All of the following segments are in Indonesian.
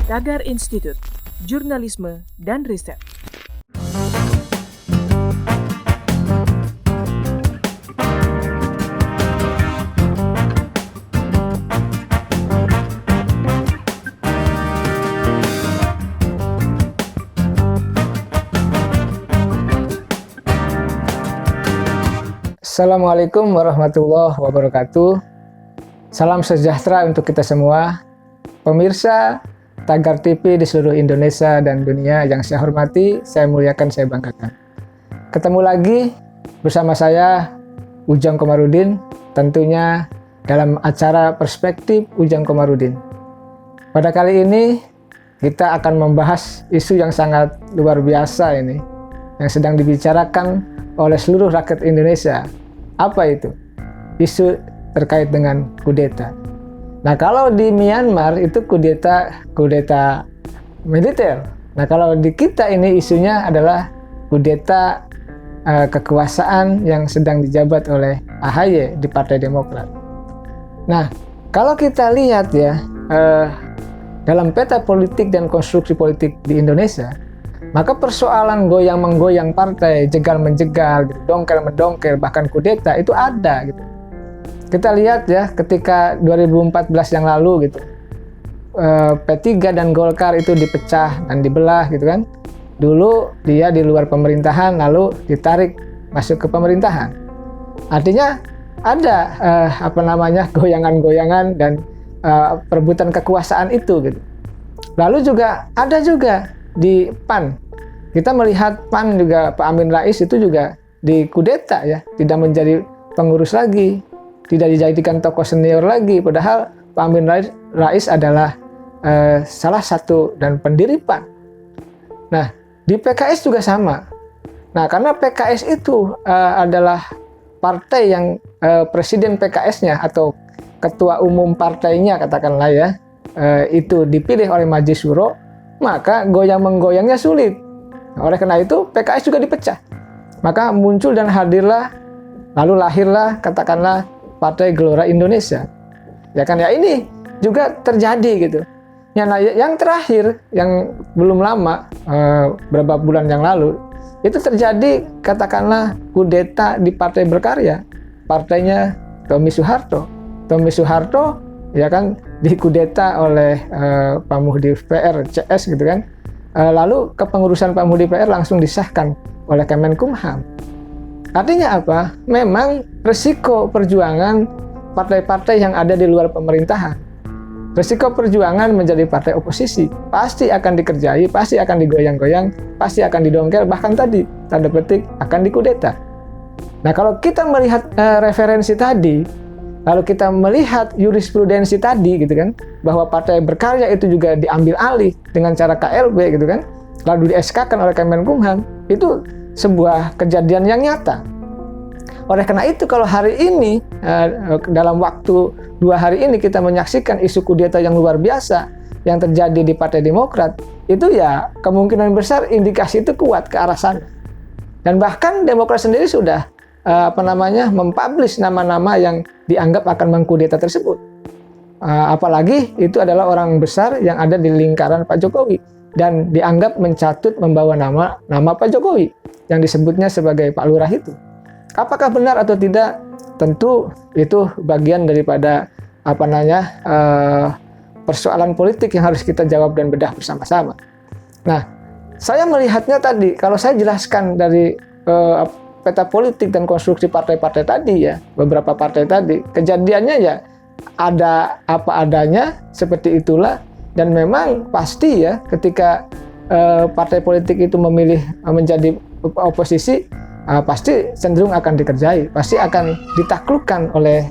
Tagar Institute, Jurnalisme dan Riset. Assalamualaikum warahmatullahi wabarakatuh. Salam sejahtera untuk kita semua. Pemirsa Tagar TV di seluruh Indonesia dan dunia yang saya hormati, saya muliakan, saya banggakan. Ketemu lagi bersama saya, Ujang Komarudin, tentunya dalam acara Perspektif Ujang Komarudin. Pada kali ini, kita akan membahas isu yang sangat luar biasa ini, yang sedang dibicarakan oleh seluruh rakyat Indonesia. Apa itu? Isu terkait dengan kudeta. Nah, kalau di Myanmar itu kudeta militer. Nah, kalau di kita ini isunya adalah kudeta kekuasaan yang sedang dijabat oleh AHY di Partai Demokrat. Nah, kalau kita lihat ya, dalam peta politik dan konstruksi politik di Indonesia, maka persoalan goyang-menggoyang partai, jegal-menjegal, gitu, dongkel-mendongkel, bahkan kudeta itu ada gitu. Kita lihat ya, ketika 2014 yang lalu gitu, P3 dan Golkar itu dipecah dan dibelah gitu kan. Dulu dia di luar pemerintahan, lalu ditarik masuk ke pemerintahan. Artinya ada goyangan-goyangan dan perebutan kekuasaan itu gitu. Lalu juga ada juga di PAN. Kita melihat PAN juga, Pak Amin Rais itu juga dikudeta ya, tidak menjadi pengurus lagi, tidak dijadikan tokoh senior lagi, padahal Pak Amin Rais adalah salah satu dan pendiri PAN. Nah, di PKS juga sama. Nah, karena PKS itu adalah partai yang presiden PKS-nya atau ketua umum partainya katakanlah ya, itu dipilih oleh Majelis Syuro, maka goyang-menggoyangnya sulit. Oleh karena itu PKS juga dipecah. Maka muncul dan hadirlah, lalu lahirlah katakanlah Partai Gelora Indonesia. Ya kan, ya ini juga terjadi gitu. Ya, nah, yang terakhir yang belum lama, beberapa bulan yang lalu, itu terjadi katakanlah kudeta di Partai Berkarya. Partainya Tommy Soeharto. Tommy Soeharto ya kan dikudeta oleh Pak Muhdi PR CS gitu kan. Lalu kepengurusan Pak Muhdi PR langsung disahkan oleh Kemenkumham. Artinya apa? Memang resiko perjuangan partai-partai yang ada di luar pemerintahan, resiko perjuangan menjadi partai oposisi pasti akan dikerjai, pasti akan digoyang-goyang, pasti akan didongkel, bahkan tadi tanda petik akan dikudeta. Nah, kalau kita melihat referensi tadi, lalu kita melihat jurisprudensi tadi gitu kan, bahwa Partai Berkarya itu juga diambil alih dengan cara KLB gitu kan, lalu di-SK-kan oleh Kemenkumham, itu sebuah kejadian yang nyata. Oleh karena itu kalau hari ini dalam waktu 2 hari ini kita menyaksikan isu kudeta yang luar biasa yang terjadi di Partai Demokrat, itu ya kemungkinan besar indikasi itu kuat ke arah sana. Dan bahkan Demokrat sendiri sudah mempublish nama-nama yang dianggap akan mengkudeta tersebut. Apalagi itu adalah orang besar yang ada di lingkaran Pak Jokowi dan dianggap mencatut membawa nama Pak Jokowi yang disebutnya sebagai Pak Lurah itu. Apakah benar atau tidak? Tentu itu bagian daripada persoalan politik yang harus kita jawab dan bedah bersama-sama. Nah, saya melihatnya tadi, kalau saya jelaskan dari peta politik dan konstruksi partai-partai tadi ya, beberapa partai tadi, kejadiannya ya ada apa adanya, seperti itulah. Dan memang pasti ya ketika partai politik itu memilih menjadi oposisi, pasti cenderung akan dikerjai, pasti akan ditaklukkan oleh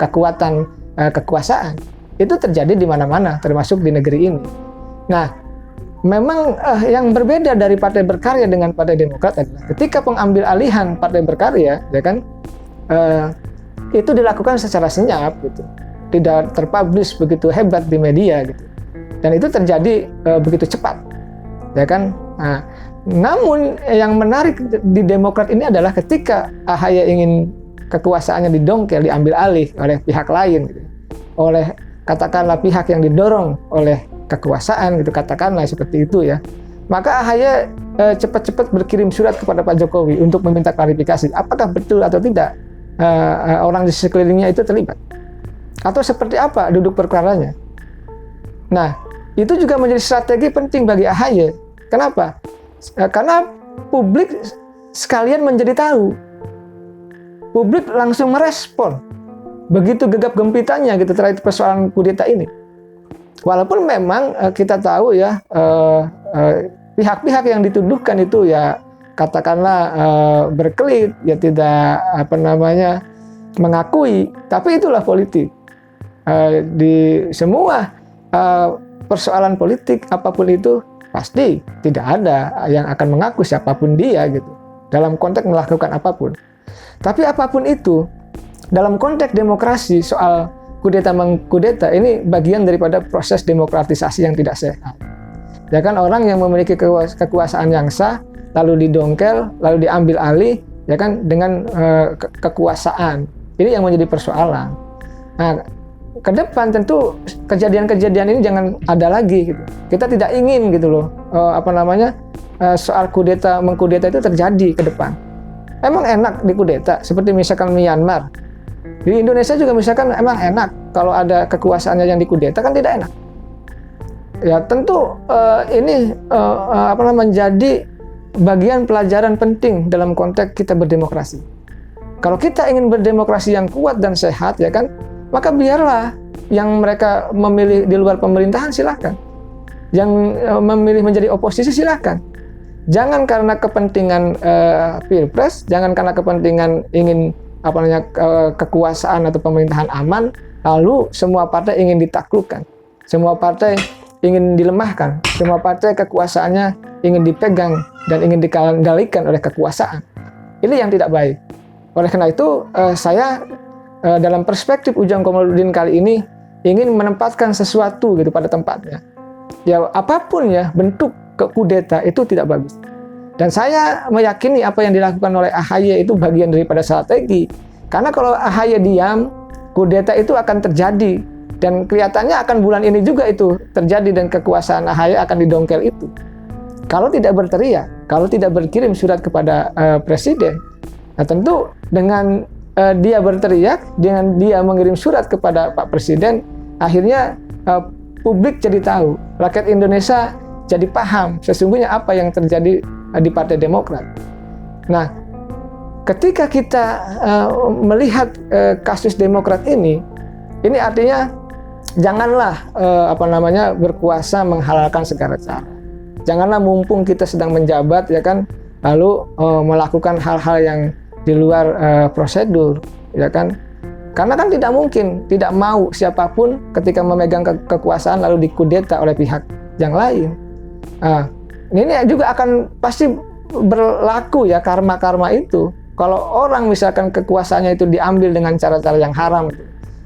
kekuatan kekuasaan. Itu terjadi di mana-mana, termasuk di negeri ini. Nah, memang yang berbeda dari Partai Berkarya dengan Partai Demokrat adalah ketika pengambil alihan Partai Berkarya, ya kan, itu dilakukan secara senyap, gitu, tidak terpublish begitu hebat di media, gitu, dan itu terjadi begitu cepat, ya kan. Nah, namun yang menarik di Demokrat ini adalah ketika AHY ingin kekuasaannya didongkel, diambil alih oleh pihak lain, gitu, oleh katakanlah pihak yang didorong oleh kekuasaan gitu, katakanlah seperti itu ya. Maka AHY cepat-cepat berkirim surat kepada Pak Jokowi untuk meminta klarifikasi apakah betul atau tidak orang di sekelilingnya itu terlibat, atau seperti apa duduk perkaranya. Nah, itu juga menjadi strategi penting bagi AHY. Kenapa? Karena publik sekalian menjadi tahu. Publik langsung merespon. Begitu gegap gempitanya gitu terkait persoalan kudeta ini. Walaupun memang kita tahu ya pihak-pihak yang dituduhkan itu ya katakanlah berkelit, ya tidak mengakui, tapi itulah politik. Di semua persoalan politik apapun itu pasti tidak ada yang akan mengaku siapapun dia gitu dalam konteks melakukan apapun. Tapi apapun itu dalam konteks demokrasi, soal kudeta mengkudeta ini bagian daripada proses demokratisasi yang tidak sehat. Ya kan, orang yang memiliki kekuasaan yang sah lalu didongkel, lalu diambil alih ya kan dengan kekuasaan. Ini yang menjadi persoalan. Nah, ke depan tentu kejadian-kejadian ini jangan ada lagi gitu. Kita tidak ingin gitu loh soal kudeta mengkudeta itu terjadi ke depan. Emang enak dikudeta seperti misalkan Myanmar. Di Indonesia juga misalkan emang enak kalau ada kekuasaannya yang dikudeta, kan tidak enak. Ya tentu ini menjadi bagian pelajaran penting dalam konteks kita berdemokrasi. Kalau kita ingin berdemokrasi yang kuat dan sehat ya kan, maka biarlah yang mereka memilih di luar pemerintahan silakan. Yang memilih menjadi oposisi silakan. Jangan karena kepentingan pilpres, jangan karena kepentingan ingin kekuasaan atau pemerintahan aman, lalu semua partai ingin ditaklukkan, semua partai ingin dilemahkan, semua partai kekuasaannya ingin dipegang dan ingin dikendalikan oleh kekuasaan. Ini yang tidak baik. Oleh karena itu saya dalam perspektif Ujang Komarudin kali ini ingin menempatkan sesuatu gitu pada tempatnya. Ya apapun ya bentuk kudeta itu tidak bagus. Dan saya meyakini apa yang dilakukan oleh AHY itu bagian daripada strategi. Karena kalau AHY diam, kudeta itu akan terjadi. Dan kelihatannya akan bulan ini juga itu terjadi dan kekuasaan AHY akan didongkel itu. Kalau tidak berteriak, kalau tidak berkirim surat kepada Presiden, nah tentu dengan dia berteriak, dengan dia mengirim surat kepada Pak Presiden, akhirnya publik jadi tahu, rakyat Indonesia jadi paham sesungguhnya apa yang terjadi di Partai Demokrat. Nah, ketika kita melihat kasus Demokrat ini artinya janganlah berkuasa menghalalkan segala cara. Janganlah mumpung kita sedang menjabat ya kan, lalu melakukan hal-hal yang di luar prosedur ya kan. Karena kan tidak mungkin, tidak mau siapapun ketika memegang kekuasaan lalu dikudeta oleh pihak yang lain. Nah, ini juga akan pasti berlaku ya karma-karma itu. Kalau orang misalkan kekuasaannya itu diambil dengan cara-cara yang haram,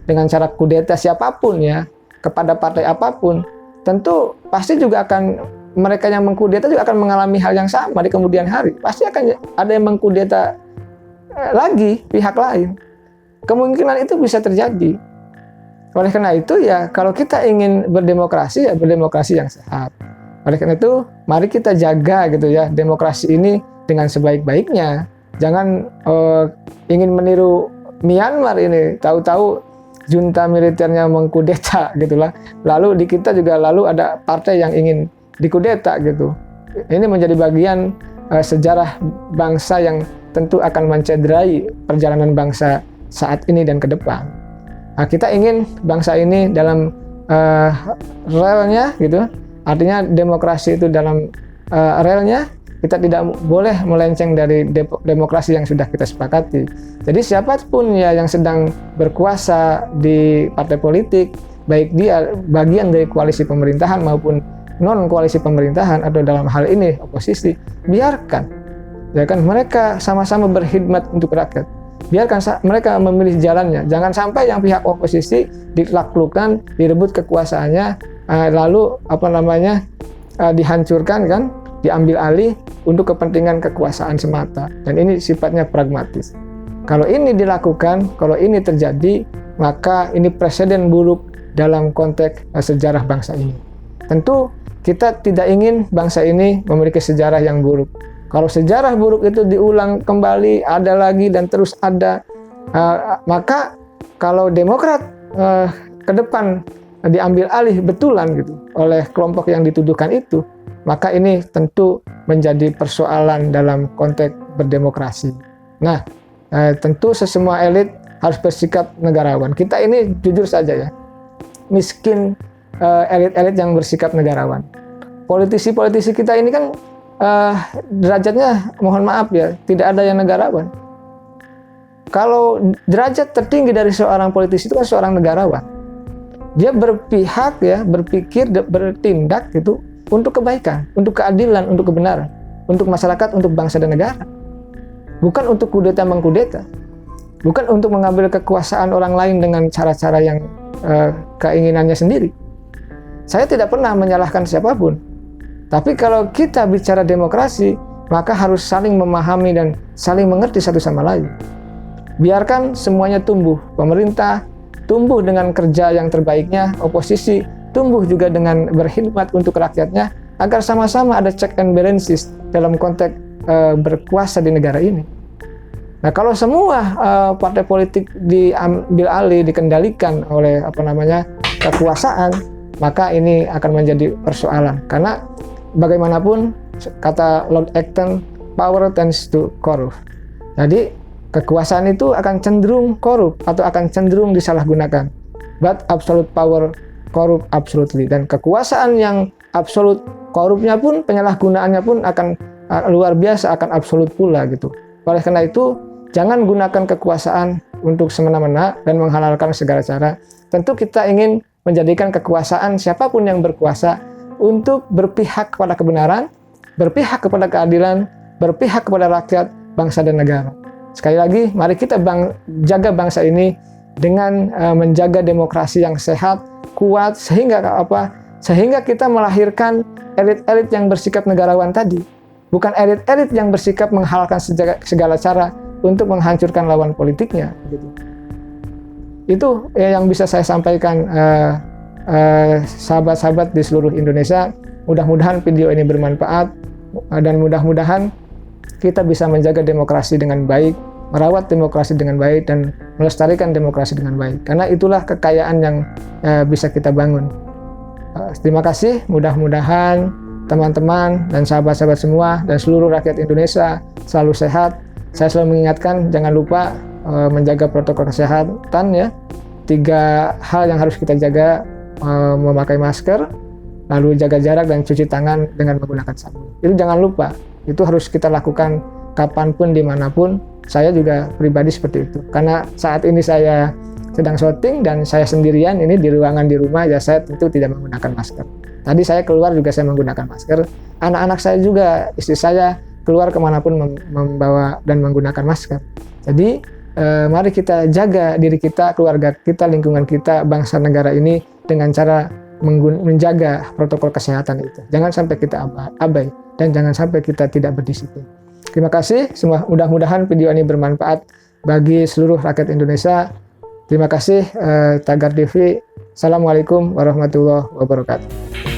dengan cara kudeta siapapun ya, kepada partai apapun, tentu pasti juga akan mereka yang mengkudeta juga akan mengalami hal yang sama di kemudian hari. Pasti akan ada yang mengkudeta lagi pihak lain. Kemungkinan itu bisa terjadi. Oleh karena itu ya kalau kita ingin berdemokrasi ya berdemokrasi yang sehat. Oleh karena itu mari kita jaga gitu ya demokrasi ini dengan sebaik-baiknya. Jangan ingin meniru Myanmar ini, tahu-tahu junta militernya mengkudeta gitulah. Lalu di kita juga lalu ada partai yang ingin dikudeta gitu. Ini menjadi bagian sejarah bangsa yang tentu akan mencederai perjalanan bangsa saat ini dan ke depan. Nah, kita ingin bangsa ini dalam relnya gitu. Artinya demokrasi itu dalam relnya, kita tidak boleh melenceng dari demokrasi yang sudah kita sepakati. Jadi siapapun ya yang sedang berkuasa di partai politik, baik dia bagian dari koalisi pemerintahan maupun non koalisi pemerintahan atau dalam hal ini oposisi, biarkan ya kan mereka sama-sama berkhidmat untuk rakyat. Biarkan mereka memilih jalannya. Jangan sampai yang pihak oposisi ditaklukkan, direbut kekuasaannya, lalu dihancurkan kan, diambil alih untuk kepentingan kekuasaan semata. Dan ini sifatnya pragmatis. Kalau ini dilakukan, kalau ini terjadi, maka ini presiden buruk dalam konteks sejarah bangsa ini. Tentu kita tidak ingin bangsa ini memiliki sejarah yang buruk. Kalau sejarah buruk itu diulang kembali, ada lagi dan terus ada, maka kalau Demokrat ke depan diambil alih betulan gitu oleh kelompok yang dituduhkan itu, maka ini tentu menjadi persoalan dalam konteks berdemokrasi. Nah, tentu semua elit harus bersikap negarawan. Kita ini jujur saja ya, miskin elit-elit yang bersikap negarawan. Politisi-politisi kita ini kan derajatnya, mohon maaf ya, tidak ada yang negarawan. Kalau derajat tertinggi dari seorang politisi itu kan seorang negarawan. Dia berpihak ya, berpikir, bertindak gitu untuk kebaikan, untuk keadilan, untuk kebenaran, untuk masyarakat, untuk bangsa dan negara. Bukan untuk kudeta mengkudeta. Bukan untuk mengambil kekuasaan orang lain dengan cara-cara yang keinginannya sendiri. Saya tidak pernah menyalahkan siapapun. Tapi kalau kita bicara demokrasi, maka harus saling memahami dan saling mengerti satu sama lain. Biarkan semuanya tumbuh. Pemerintah tumbuh dengan kerja yang terbaiknya, oposisi tumbuh juga dengan berkhidmat untuk rakyatnya, agar sama-sama ada check and balances dalam konteks berkuasa di negara ini. Nah, kalau semua partai politik diambil alih, dikendalikan oleh kekuasaan, maka ini akan menjadi persoalan. Karena bagaimanapun kata Lord Acton, power tends to corrupt. Jadi kekuasaan itu akan cenderung korup atau akan cenderung disalahgunakan. But absolute power corrupt absolutely. Dan kekuasaan yang absolut, korupnya pun, penyalahgunaannya pun akan luar biasa, akan absolut pula gitu. Oleh karena itu, jangan gunakan kekuasaan untuk semena-mena dan menghalalkan segala cara. Tentu kita ingin menjadikan kekuasaan siapapun yang berkuasa untuk berpihak kepada kebenaran, berpihak kepada keadilan, berpihak kepada rakyat, bangsa dan negara. Sekali lagi, mari kita jaga bangsa ini dengan menjaga demokrasi yang sehat, kuat, sehingga kita melahirkan elit-elit yang bersikap negarawan tadi. Bukan elit-elit yang bersikap menghalalkan segala cara untuk menghancurkan lawan politiknya. Itu yang bisa saya sampaikan sahabat-sahabat di seluruh Indonesia. Mudah-mudahan video ini bermanfaat dan mudah-mudahan kita bisa menjaga demokrasi dengan baik, merawat demokrasi dengan baik, dan melestarikan demokrasi dengan baik. Karena itulah kekayaan yang bisa kita bangun. Terima kasih, mudah-mudahan teman-teman dan sahabat-sahabat semua dan seluruh rakyat Indonesia selalu sehat. Saya selalu mengingatkan, jangan lupa menjaga protokol kesehatan ya. 3 hal yang harus kita jaga, memakai masker, lalu jaga jarak dan cuci tangan dengan menggunakan sabun. Itu jangan lupa, itu harus kita lakukan kapanpun, dimanapun. Saya juga pribadi seperti itu. Karena saat ini saya sedang syuting dan saya sendirian ini di ruangan di rumah, ya saya tentu tidak menggunakan masker. Tadi saya keluar juga saya menggunakan masker. Anak-anak saya juga, istri saya keluar kemanapun membawa dan menggunakan masker. Jadi mari kita jaga diri kita, keluarga kita, lingkungan kita, bangsa negara ini dengan cara menjaga protokol kesehatan itu. Jangan sampai kita abai dan jangan sampai kita tidak berdisiplin. Terima kasih semua. Mudah-mudahan video ini bermanfaat bagi seluruh rakyat Indonesia. Terima kasih Tagar TV. Assalamualaikum warahmatullahi wabarakatuh.